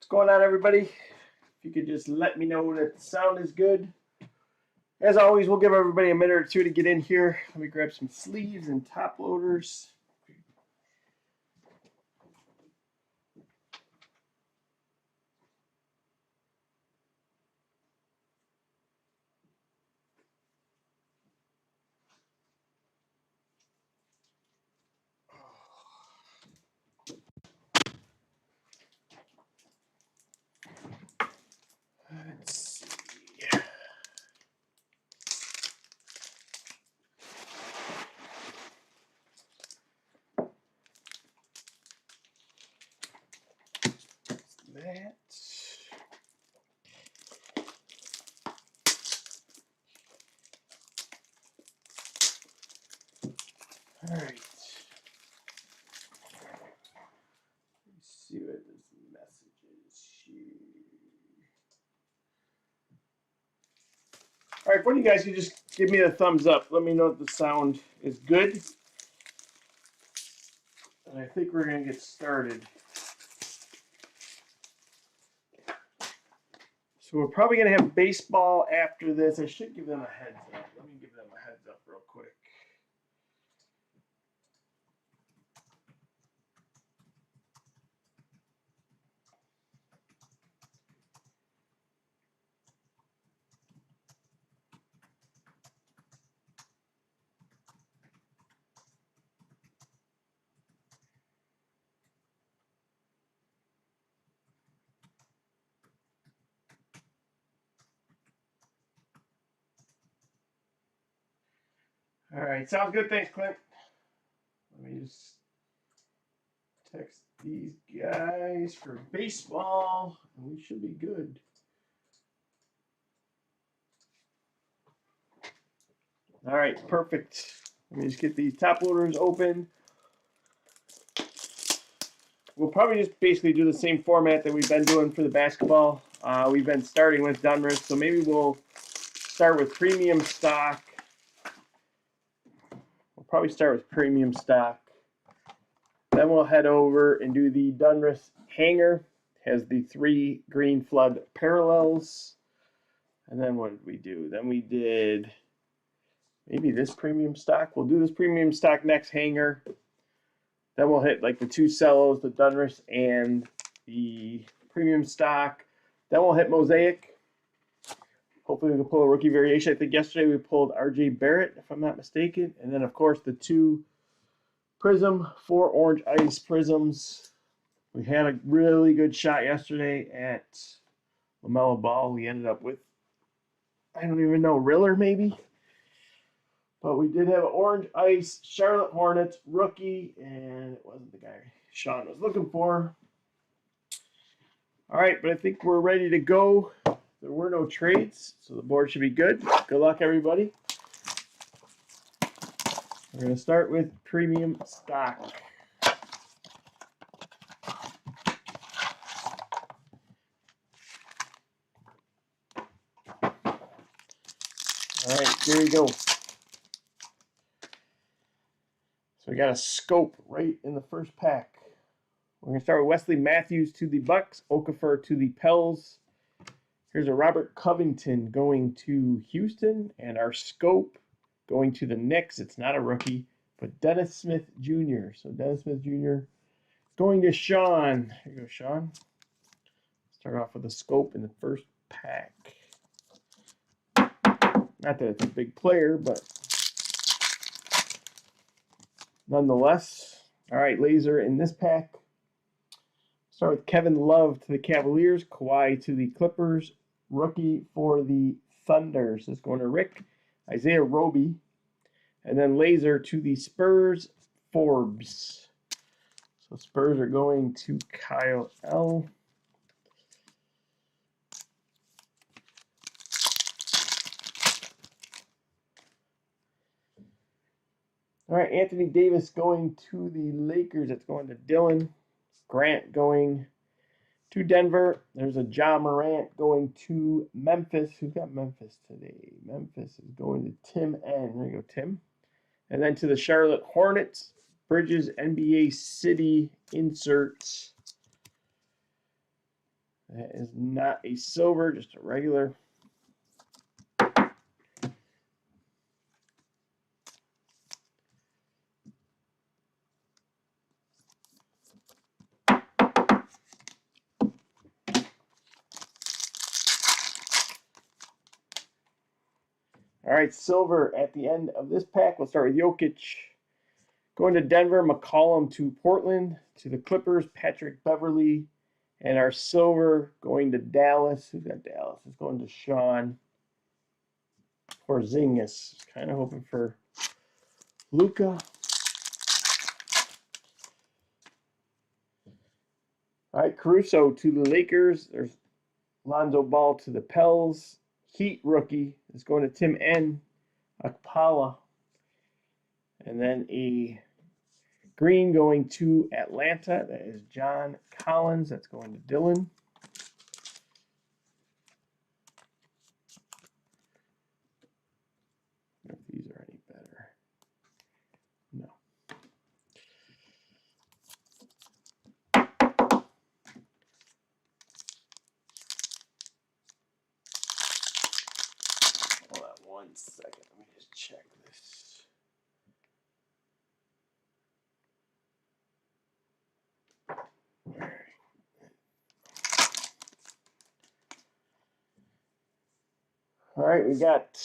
What's going on, everybody? If you could just let me know that the sound is good. As always, we'll give everybody a minute or two to get in here. Let me grab some sleeves and top loaders. Let's see. That. All right. Let's see what this message is here. All right, one of you guys can just give me a thumbs up. Let me know if the sound is good. And I think we're going to get started. So we're probably going to have baseball after this. I should give them a heads up. Let me give them a heads up real quick. All right, sounds good. Thanks, Clint. Let me just text these guys for baseball, and we should be good. All right, perfect. Let me just get these top loaders open. We'll probably just basically do the same format that we've been doing for the basketball. We've been starting with Dunris, so maybe we'll start with premium stock. We'll probably start with premium stock. Then we'll head over and do the Dunris hanger. It has the 3 green flood parallels. And then what did we do? Then we did maybe this premium stock. We'll do this premium stock next hanger. Then we'll hit like the 2 cellos, the Dunris and the premium stock. Then we'll hit Mosaic. Hopefully we can pull a rookie variation. I think yesterday we pulled RJ Barrett, if I'm not mistaken. And then, of course, the 2 Prizm, 4 orange ice Prizms. We had a really good shot yesterday at LaMelo Ball. We ended up with, I don't even know, Riller maybe? But we did have an orange ice Charlotte Hornets rookie, and it wasn't the guy Sean was looking for. All right, but I think we're ready to go. There were no trades, so the board should be good. Good luck, everybody. We're going to start with premium stock. All right, here we go. So we got a scope right in the first pack. We're going to start with Wesley Matthews to the Bucks, Okafor to the Pels. Here's a Robert Covington going to Houston, and our scope going to the Knicks. It's not a rookie, but Dennis Smith Jr. So Dennis Smith Jr. going to Sean. Here you go, Sean. Start off with a scope in the first pack. Not that it's a big player, but nonetheless. All right, laser in this pack. Start with Kevin Love to the Cavaliers, Kawhi to the Clippers, rookie for the Thunder. So it's going to Rick, Isaiah Roby, and then laser to the Spurs, Forbes. So Spurs are going to Kyle L. All right, Anthony Davis going to the Lakers. It's going to Dylan. Grant going to Denver. There's a Ja Morant going to Memphis. Who's got Memphis today? Memphis is going to Tim N. There you go, Tim. And then to the Charlotte Hornets, Bridges NBA City inserts. That is not a silver, just a regular. All right, silver at the end of this pack. We'll start with Jokic. Going to Denver, McCollum to Portland. To the Clippers, Patrick Beverly. And our silver going to Dallas. Who's got Dallas? It's going to Sean Porzingis. Kind of hoping for Luka. All right, Caruso to the Lakers. There's Lonzo Ball to the Pels. Heat rookie is going to Tim N. Akpala. And then a green going to Atlanta. That is John Collins. That's going to Dylan. I don't know if these are any better. No. Hold on 1 second. Let me just check this. All right, we got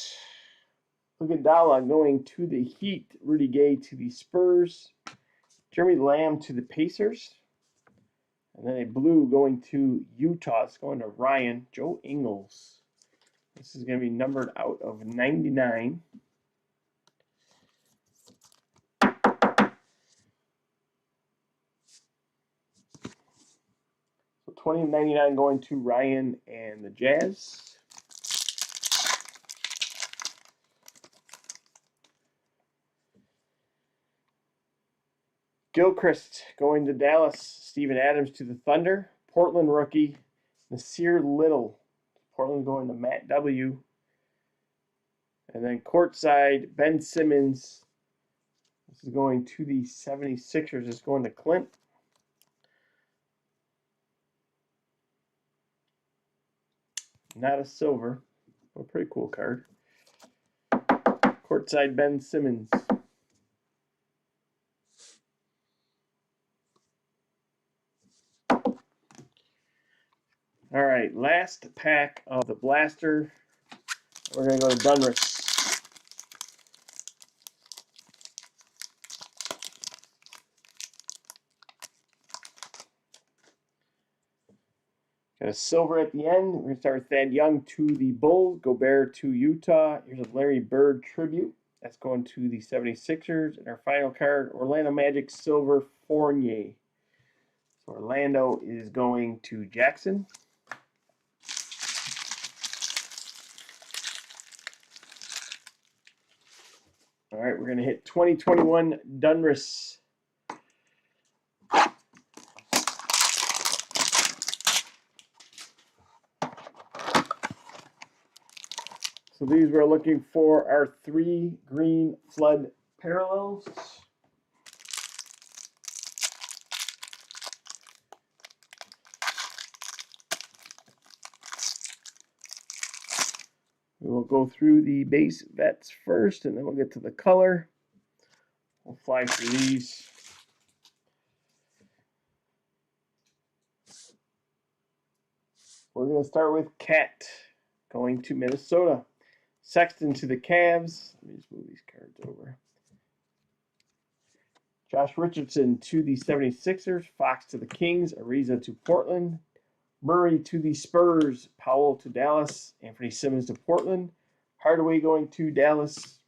Iguodala going to the Heat, Rudy Gay to the Spurs, Jeremy Lamb to the Pacers, and then a blue going to Utah. It's going to Ryan, Joe Ingles. This is going to be numbered out of 99. So 20 of 99 going to Ryan and the Jazz. Gilchrist going to Dallas. Steven Adams to the Thunder. Portland rookie Nasir Little. Portland going to Matt W. And then courtside, Ben Simmons. This is going to the 76ers. It's going to Clint. Not a silver. A pretty cool card. Courtside, Ben Simmons. All right, last pack of the blaster. We're going to go to Dunris. Got a silver at the end. We're going to start with Thad Young to the Bulls. Gobert to Utah. Here's a Larry Bird tribute. That's going to the 76ers. And our final card, Orlando Magic Silver Fournier. So Orlando is going to Jackson. All right, we're going to hit 2021 Dunris. So these we're looking for our 3 green flood parallels. We will go through the base vets first, and then we'll get to the color. We'll fly through these. We're going to start with Cat going to Minnesota. Sexton to the Cavs. Let me just move these cards over. Josh Richardson to the 76ers. Fox to the Kings. Ariza to Portland. Murray to the Spurs. Powell to Dallas. Anthony Simmons to Portland. Hardaway going to Dallas.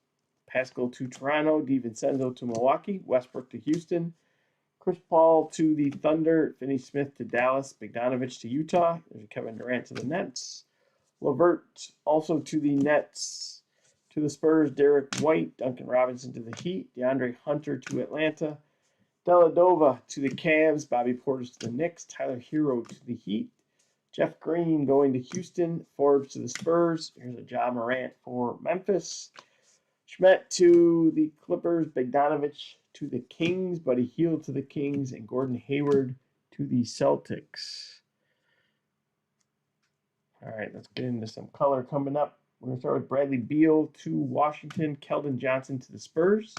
Pascal to Toronto. DiVincenzo to Milwaukee. Westbrook to Houston. Chris Paul to the Thunder. Finney Smith to Dallas. Bogdanovich to Utah. There's Kevin Durant to the Nets. LeVert also to the Nets. To the Spurs, Derek White. Duncan Robinson to the Heat. DeAndre Hunter to Atlanta. Deladova to the Cavs. Bobby Portis to the Knicks. Tyler Hero to the Heat. Jeff Green going to Houston. Forbes to the Spurs. Here's a Ja Morant for Memphis. Schmidt to the Clippers. Bogdanovich to the Kings. Buddy Hield to the Kings. And Gordon Hayward to the Celtics. All right, let's get into some color coming up. We're going to start with Bradley Beal to Washington, Keldon Johnson to the Spurs,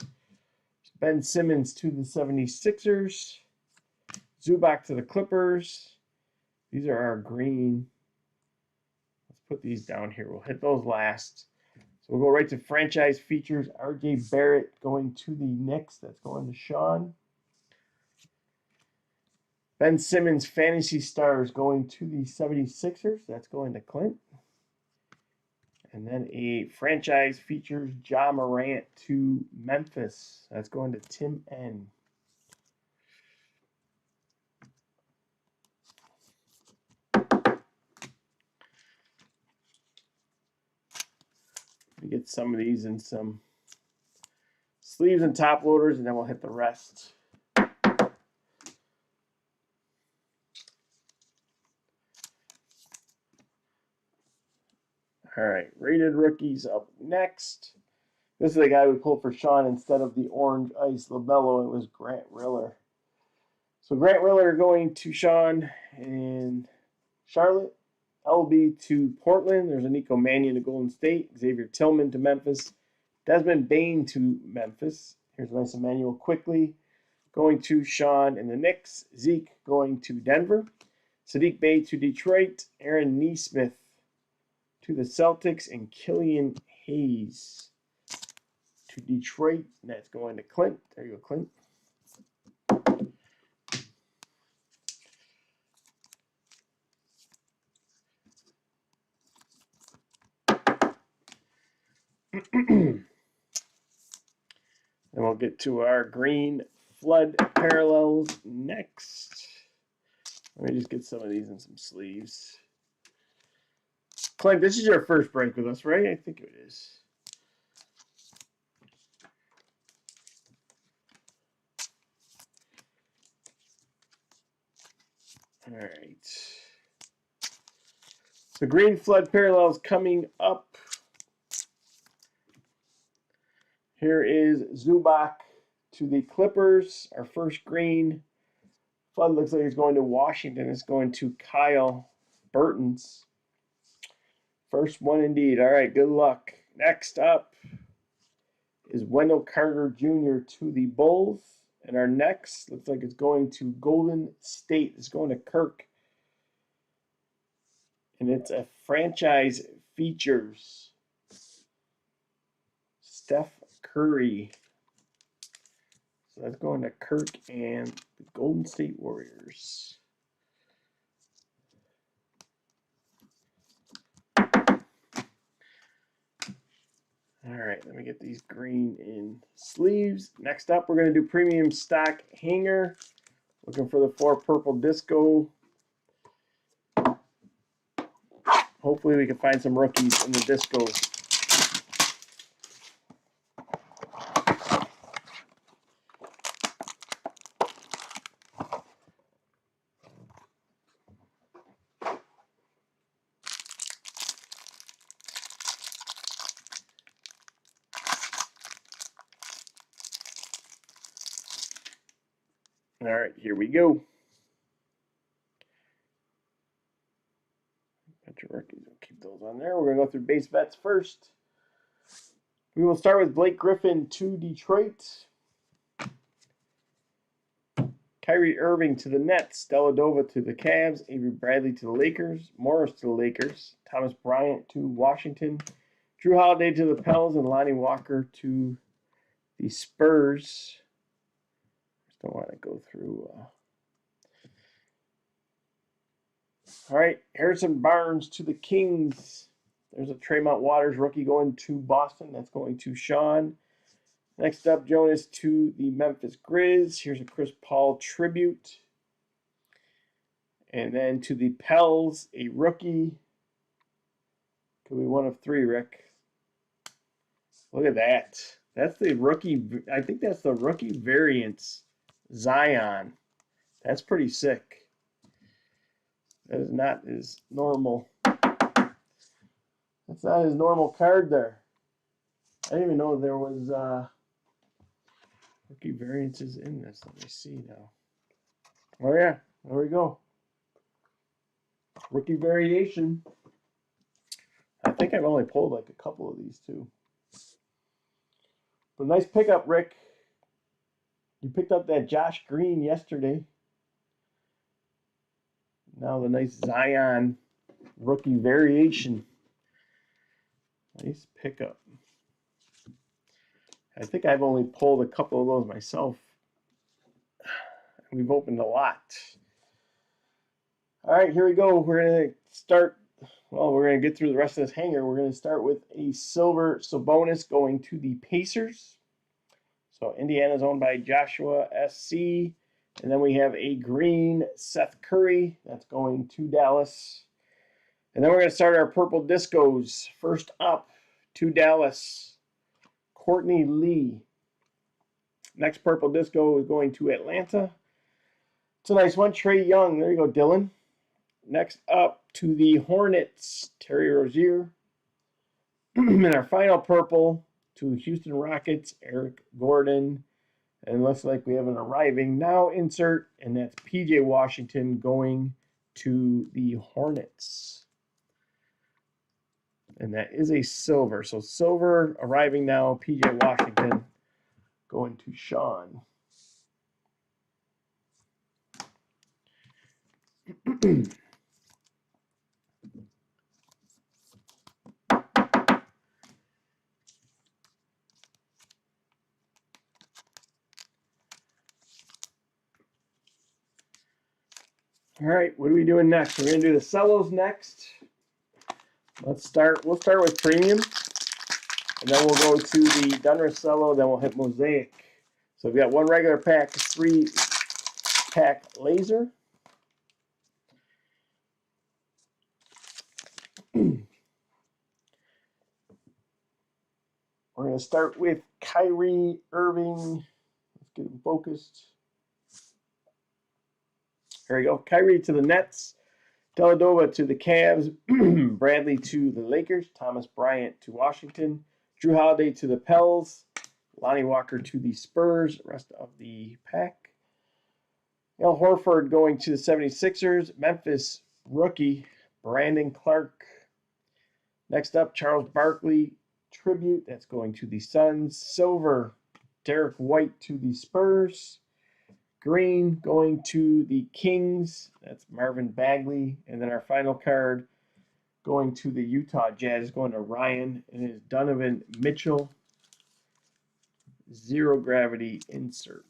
Ben Simmons to the 76ers, Zubac to the Clippers. These are our green. Let's put these down here. We'll hit those last. So we'll go right to franchise features. R.J. Barrett going to the Knicks. That's going to Sean. Ben Simmons, Fantasy Stars, going to the 76ers. That's going to Clint. And then a franchise features Ja Morant to Memphis. That's going to Tim N. We get some of these in some sleeves and top loaders, and then we'll hit the rest. All right, rated rookies up next. This is the guy we pulled for Sean instead of the Orange Ice LaMelo. It was Grant Riller. So Grant Riller going to Sean in Charlotte. LB to Portland. There's a Nico Mannion to Golden State. Xavier Tillman to Memphis. Desmond Bane to Memphis. Here's a nice Emmanuel Quickly going to Sean in the Knicks. Zeke going to Denver. Sadiq Bey to Detroit. Aaron Nesmith to the Celtics. And Killian Hayes to Detroit. And that's going to Clint. There you go, Clint. Then we'll get to our green flood parallels next. Let me just get some of these in some sleeves. Clint, this is your first break with us, right? I think it is. All right. So green flood parallels coming up. Here is Zubac to the Clippers. Our first green flood looks like it's going to Washington. It's going to Kyle Burton's. First one indeed. All right, good luck. Next up is Wendell Carter Jr. to the Bulls. And our next looks like it's going to Golden State. It's going to Kirk. And it's a franchise features Steph Curry. So that's going to Kirk and the Golden State Warriors. All right, let me get these green in sleeves. Next up, we're going to do premium stock hanger. Looking for the 4 purple disco. Hopefully we can find some rookies in the discos. All right, here we go. Bunch of rookies. We'll keep those on there. We're going to go through base bets first. We will start with Blake Griffin to Detroit. Kyrie Irving to the Nets. Dellavedova to the Cavs. Avery Bradley to the Lakers. Morris to the Lakers. Thomas Bryant to Washington. Drew Holiday to the Pels. And Lonnie Walker to the Spurs. Just don't want to go through. All right, Harrison Barnes to the Kings. There's a Tremont Waters rookie going to Boston. That's going to Sean. Next up, Jonas to the Memphis Grizz. Here's a Chris Paul tribute. And then to the Pels, a rookie. Could be one of 3, Rick. Look at that. That's the rookie. I think that's the rookie variants. Zion. That's pretty sick. That is not his normal. That's not his normal card there. I didn't even know there was rookie variances in this. Let me see now. Oh yeah, there we go. Rookie variation. think I've only pulled like a couple of these too. But nice pickup, Rick. You picked up that Josh Green yesterday. Now the nice Zion rookie variation. Nice pickup. I think I've only pulled a couple of those myself. We've opened a lot. All right, here we go. We're going to start. Well, we're going to get through the rest of this hanger. We're going to start with a silver Sabonis going to the Pacers. So Indiana's owned by Joshua SC. And then we have a green Seth Curry. That's going to Dallas. And then we're going to start our purple discos. First up to Dallas, Courtney Lee. Next purple disco is going to Atlanta. It's a nice one. Trae Young. There you go, Dylan. Next up to the Hornets, Terry Rozier. And our final purple to Houston Rockets, Eric Gordon. And it looks like we have an arriving now insert, and that's PJ Washington going to the Hornets. And that is a silver. So silver arriving now, PJ Washington going to Sean. All right, what are we doing next? We're going to do the cellos next. We'll start with premium, and then we'll go to the Dunris cello, then we'll hit Mosaic. So we've got one regular pack, 3-pack laser. We're going to start with Kyrie Irving. Let's get him focused. There we go. Kyrie to the Nets. Dellavedova to the Cavs. Bradley to the Lakers. Thomas Bryant to Washington. Drew Holiday to the Pels. Lonnie Walker to the Spurs. Rest of the pack. Al Horford going to the 76ers. Memphis rookie Brandon Clark. Next up, Charles Barkley tribute. That's going to the Suns. Silver, Derek White to the Spurs. Green going to the Kings. That's Marvin Bagley. And then our final card going to the Utah Jazz, going to Ryan, and it is Donovan Mitchell. Zero gravity insert.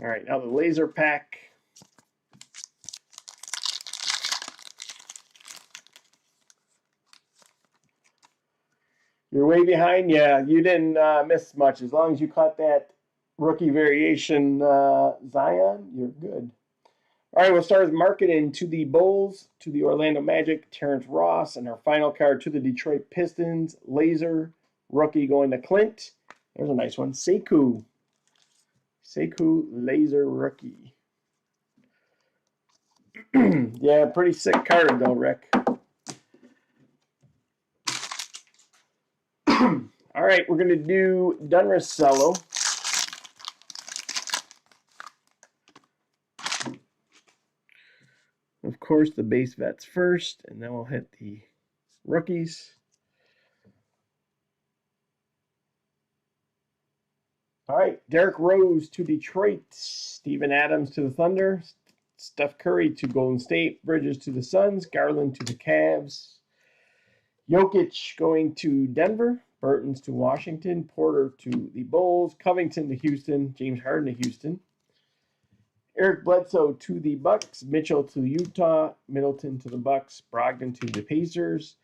All right, now the laser pack. You're way behind? Yeah, you didn't miss much. As long as you caught that rookie variation Zion, you're good. All right, we'll start with marketing to the Bulls, to the Orlando Magic, Terrence Ross, and our final card to the Detroit Pistons, laser, rookie going to Clint. There's a nice one, Sekou. Sekou, laser rookie. Yeah, pretty sick card though, Rick. All right, we're going to do Dunris cello. Of course, the base vets first, and then we'll hit the rookies. All right, Derrick Rose to Detroit, Steven Adams to the Thunder, Steph Curry to Golden State, Bridges to the Suns, Garland to the Cavs, Jokic going to Denver, Burton's to Washington, Porter to the Bulls, Covington to Houston, James Harden to Houston, Eric Bledsoe to the Bucks, Mitchell to Utah, Middleton to the Bucks, Brogdon to the Pacers,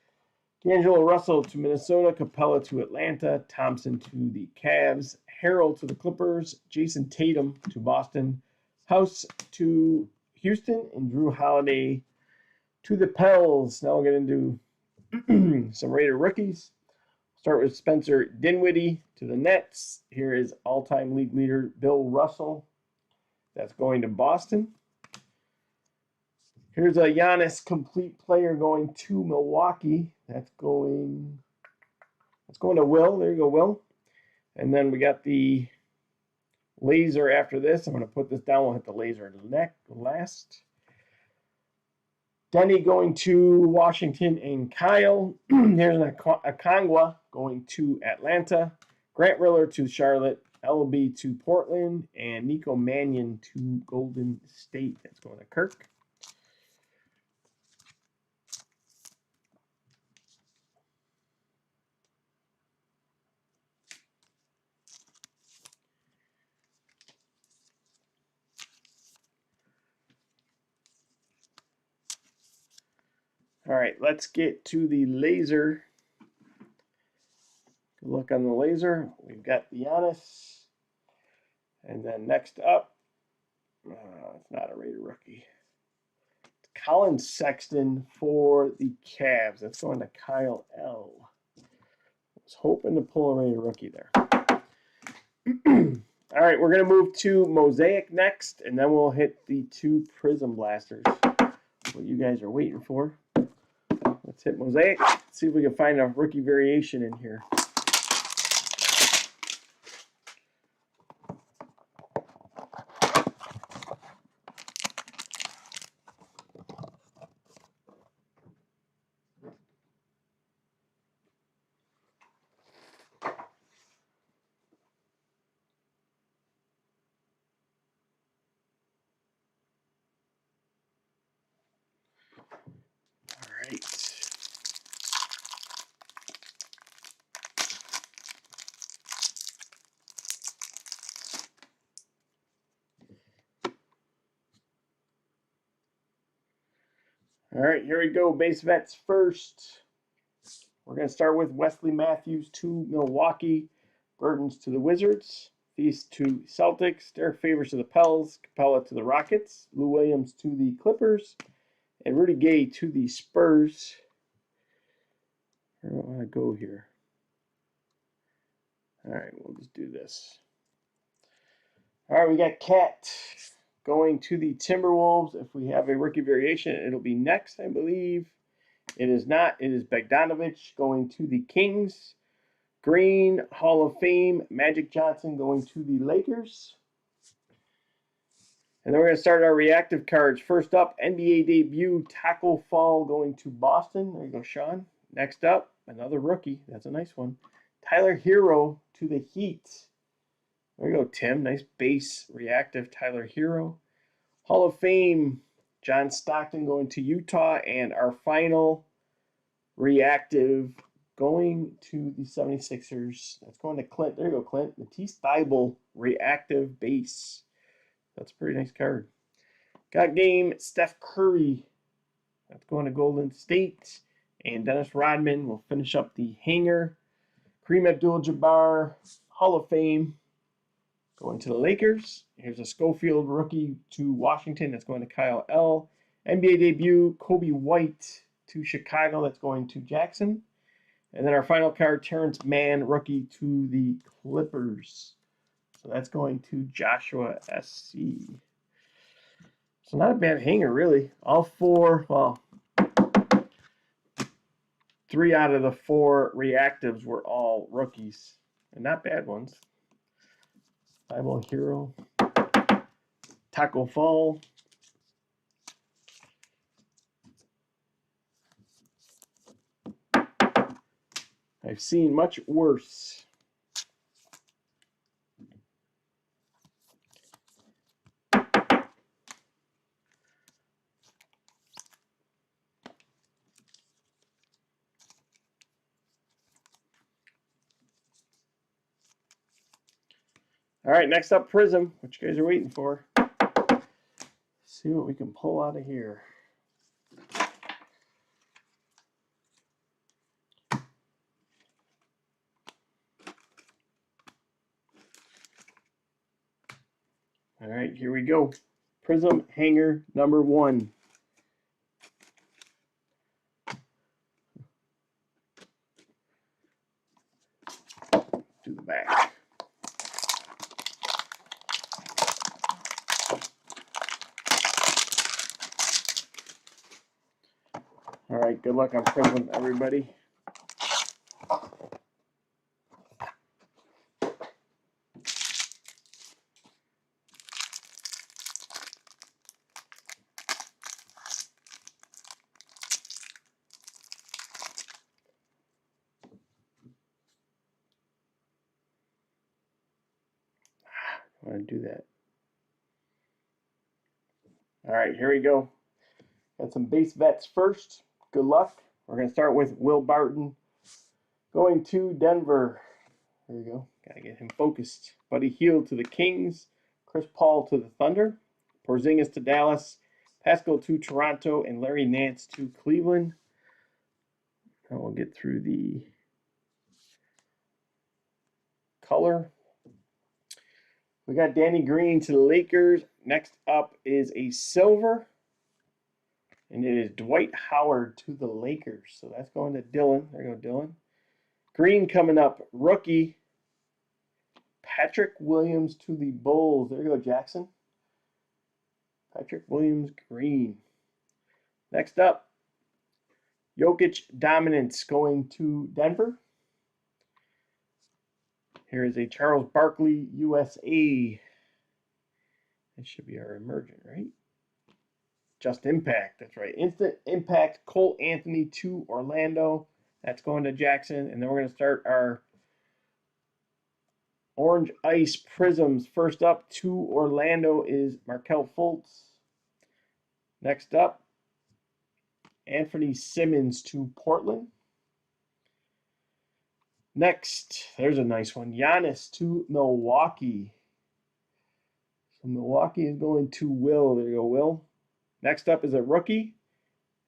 D'Angelo Russell to Minnesota, Capella to Atlanta, Thompson to the Cavs, Harrell to the Clippers, Jason Tatum to Boston, House to Houston, and Drew Holiday to the Pels. Now we'll get into some Raider rookies. Start with Spencer Dinwiddie to the Nets. Here is all-time league leader Bill Russell. That's going to Boston. Here's a Giannis complete player going to Milwaukee. That's going to Will. There you go, Will. And then we got the laser after this. I'm going to put this down. We'll hit the laser last. Denny going to Washington and Kyle. Here's an Akongwa going to Atlanta. Grant Riller to Charlotte. LB to Portland. And Nico Mannion to Golden State. That's going to Kirk. All right, let's get to the laser. Good luck on the laser. We've got Giannis. And then next up, it's not a Raider rookie. It's Colin Sexton for the Cavs. That's going to Kyle L. I was hoping to pull a Raider rookie there. All right, we're going to move to Mosaic next, and then we'll hit the 2 Prizm blasters. What you guys are waiting for. Let's hit Mosaic. See if we can find a rookie variation in here. All right. All right, here we go. Base vets first. We're going to start with Wesley Matthews to Milwaukee, Burtons to the Wizards, Feast to Celtics, Derek Favors to the Pels, Capella to the Rockets, Lou Williams to the Clippers, and Rudy Gay to the Spurs. Where do I want to go here? All right, we'll just do this. All right, we got Cat going to the Timberwolves. If we have a rookie variation, it'll be next, I believe. It is not. It is Bogdanovich going to the Kings. Green, Hall of Fame, Magic Johnson going to the Lakers. And then we're going to start our reactive cards. First up, NBA debut, Taco Fall going to Boston. There you go, Sean. Next up, another rookie. That's a nice one. Tyler Hero to the Heat. There you go, Tim. Nice base reactive Tyler Hero. Hall of Fame, John Stockton going to Utah. And our final reactive going to the 76ers. That's going to Clint. There you go, Clint. Matisse Thybulle reactive base. That's a pretty nice card. Got game, Steph Curry. That's going to Golden State. And Dennis Rodman will finish up the hanger. Kareem Abdul-Jabbar, Hall of Fame, going to the Lakers. Here's a Schofield rookie to Washington. That's going to Kyle L. NBA debut, Kobe White to Chicago. That's going to Jackson. And then our final card, Terrence Mann, rookie to the Clippers. So that's going to Joshua SC. So not a bad hanger, really. All four, well, 3 out of the 4 reactives were all rookies. And not bad ones. Bible Hero. Taco Fall. I've seen much worse. All right, next up, Prizm, what you guys are waiting for. Let's see what we can pull out of here. All right, here we go. Prizm hanger number 1. To the back. All right, good luck on Prizm, everybody. I'm going to do that. All right, here we go. Got some base vets first. Good luck. We're going to start with Will Barton going to Denver. There we go. Got to get him focused. Buddy Hield to the Kings. Chris Paul to the Thunder. Porzingis to Dallas. Pascal to Toronto. And Larry Nance to Cleveland. And we'll get through the color. We got Danny Green to the Lakers. Next up is a silver. And it is Dwight Howard to the Lakers. So that's going to Dylan. There you go, Dylan. Green coming up. Rookie. Patrick Williams to the Bulls. There you go, Jackson. Patrick Williams, green. Next up, Jokic Dominance going to Denver. Here is a Charles Barkley, USA. This should be our emergent, right? Just Impact, that's right. Instant Impact, Cole Anthony to Orlando. That's going to Jackson. And then we're going to start our Orange Ice Prisms. First up to Orlando is Markelle Fultz. Next up, Anthony Simmons to Portland. Next, there's a nice one. Giannis to Milwaukee. So Milwaukee is going to Will. There you go, Will. Next up is a rookie.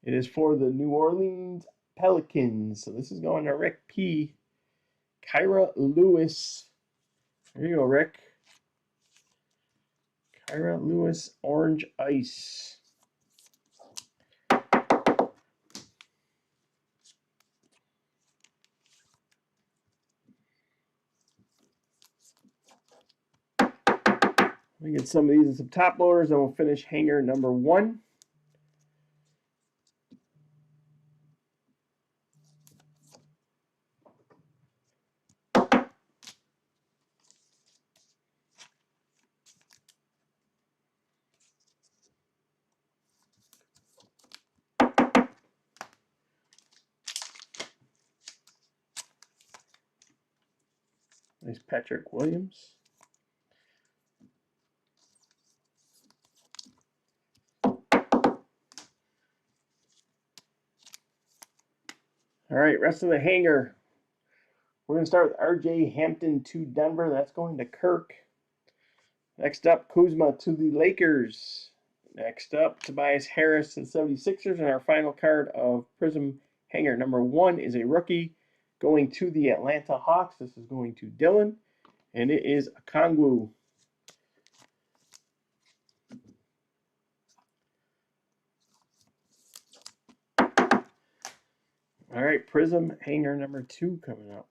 It is for the New Orleans Pelicans. So this is going to Rick P. Kyra Lewis. There you go, Rick. Kyra Lewis, Orange Ice. We get some of these and some top loaders, and we'll finish hanger number 1. Nice Patrick Williams. All right, rest of the hanger. We're going to start with RJ Hampton to Denver. That's going to Kirk. Next up, Kuzma to the Lakers. Next up, Tobias Harris to the 76ers. And our final card of Prizm hanger number 1 is a rookie going to the Atlanta Hawks. This is going to Dylan. And it is Okongwu. All right, Prizm hanger number 2 coming up.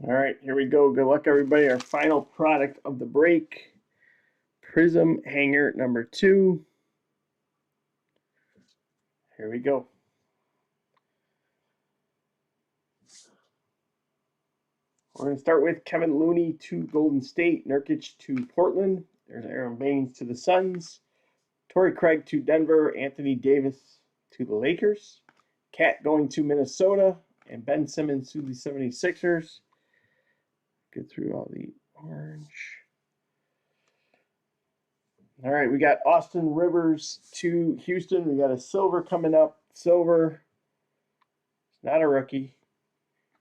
All right, here we go. Good luck, everybody. Our final product of the break. Prizm hanger number 2. Here we go. We're going to start with Kevin Looney to Golden State, Nurkic to Portland. There's Aaron Baines to the Suns. Torrey Craig to Denver, Anthony Davis to the Lakers. Cat going to Minnesota, and Ben Simmons to the 76ers. Get through all the orange. All right, we got Austin Rivers to Houston. We got a silver coming up. Silver. It's not a rookie,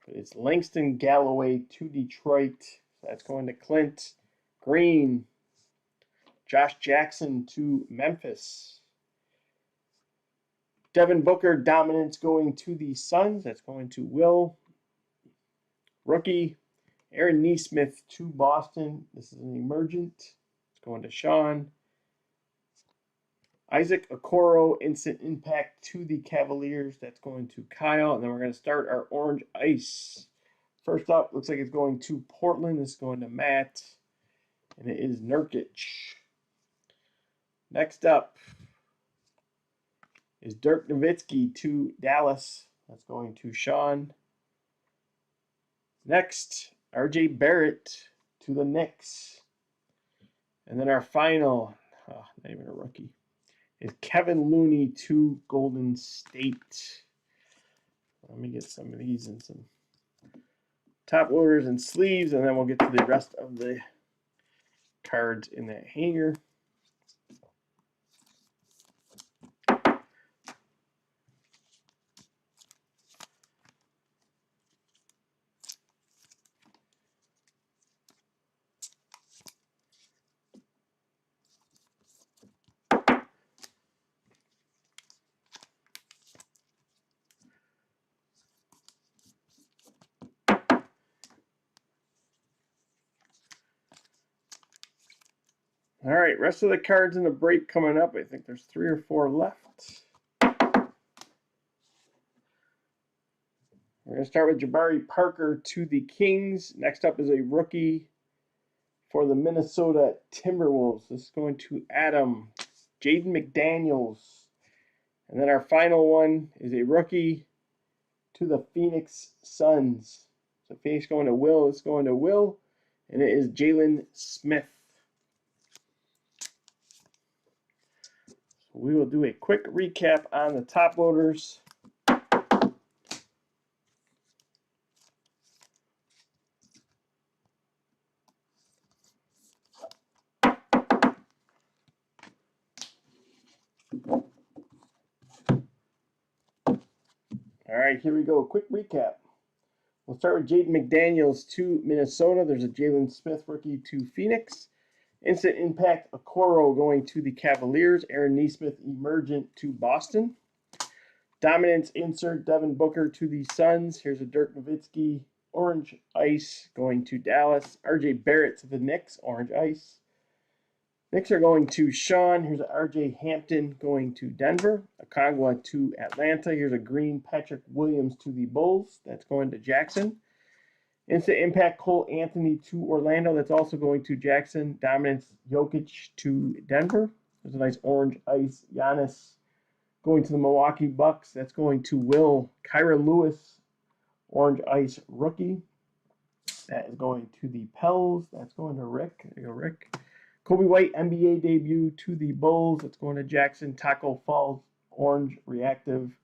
but it's Langston Galloway to Detroit. So that's going to Clint. Green. Josh Jackson to Memphis. Devin Booker dominance going to the Suns. That's going to Will. Rookie. Aaron Nesmith to Boston. This is an emergent. It's going to Sean. Isaac Okoro, instant impact to the Cavaliers. That's going to Kyle. And then we're going to start our orange ice. First up, looks like it's going to Portland. This is going to Matt. And it is Nurkic. Next up is Dirk Nowitzki to Dallas. That's going to Sean. Next, RJ Barrett to the Knicks. And then our final, not even a rookie, is Kevin Looney to Golden State. Let me get some of these in some top loaders and sleeves, and then we'll get to the rest of the cards in that hanger. All right, rest of the cards in the break coming up. I think there's 3 or 4 left. We're going to start with Jabari Parker to the Kings. Next up is a rookie for the Minnesota Timberwolves. This is going to Adam. Jaden McDaniels. And then our final one is a rookie to the Phoenix Suns. So Phoenix going to Will. It's going to Will. And it is Jalen Smith. So we will do a quick recap on the top loaders. All right, here we go. Quick recap. We'll start with Jaden McDaniels to Minnesota. There's a Jalen Smith rookie to Phoenix. Instant impact, Okoro going to the Cavaliers. Aaron Nesmith emergent to Boston. Dominance insert, Devin Booker to the Suns. Here's a Dirk Nowitzki orange ice going to Dallas. RJ Barrett to the Knicks, orange ice. Knicks are going to Sean. Here's a RJ Hampton going to Denver. Okongwu to Atlanta. Here's a green Patrick Williams to the Bulls. That's going to Jackson. Instant impact, Cole Anthony to Orlando. That's also going to Jackson. Dominance, Jokic to Denver. There's a nice orange ice. Giannis going to the Milwaukee Bucks. That's going to Will. Kyra Lewis, orange ice rookie. That is going to the Pels. That's going to Rick. There you go, Rick. Kobe White, NBA debut to the Bulls. That's going to Jackson. Taco Falls, orange reactive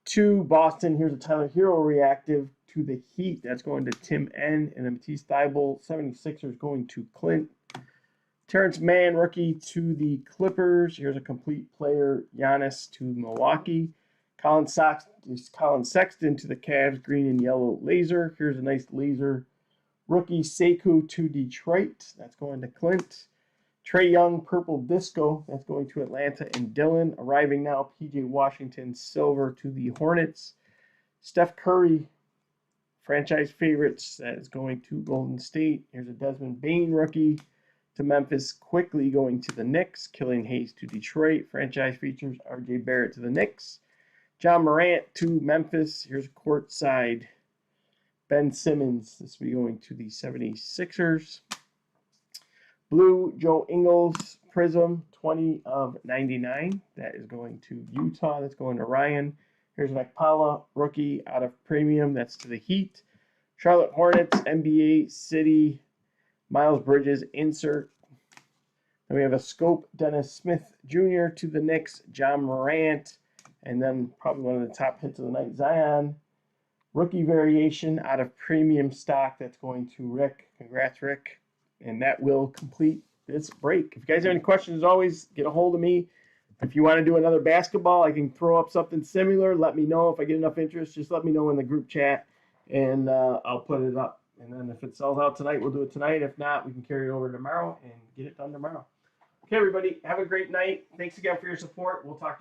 to Boston. Here's a Tyler Hero reactive to the Heat. That's going to Tim N. And then Matisse Thybulle, 76ers going to Clint. Terrence Mann, rookie to the Clippers. Here's a complete player, Giannis to Milwaukee. Colin Sexton to the Cavs, green and yellow laser. Here's a nice laser rookie, Sekou to Detroit. That's going to Clint. Trae Young, purple disco. That's going to Atlanta and Dylan. Arriving now, PJ Washington, silver to the Hornets. Steph Curry, franchise favorites. That is going to Golden State. Here's a Desmond Bane rookie to Memphis. Quickly going to the Knicks. Killian Hayes to Detroit. Franchise features RJ Barrett to the Knicks. John Morant to Memphis. Here's courtside Ben Simmons. This will be going to the 76ers. Blue, Joe Ingles, Prizm, 20 of 99. That is going to Utah. That's going to Ryan. Here's Macpala, rookie out of Premium. That's to the Heat. Charlotte Hornets, NBA City, Miles Bridges, insert. Then we have a Scope, Dennis Smith Jr. to the Knicks, John Morant. And then probably one of the top hits of the night, Zion. Rookie variation out of Premium stock. That's going to Rick. Congrats, Rick. And that will complete this break. If you guys have any questions, as always, get a hold of me. If you want to do another basketball, I can throw up something similar. Let me know. If I get enough interest, just let me know in the group chat, and I'll put it up. And then if it sells out tonight, we'll do it tonight. If not, we can carry it over tomorrow and get it done tomorrow. Okay, everybody, have a great night. Thanks again for your support. We'll talk to you.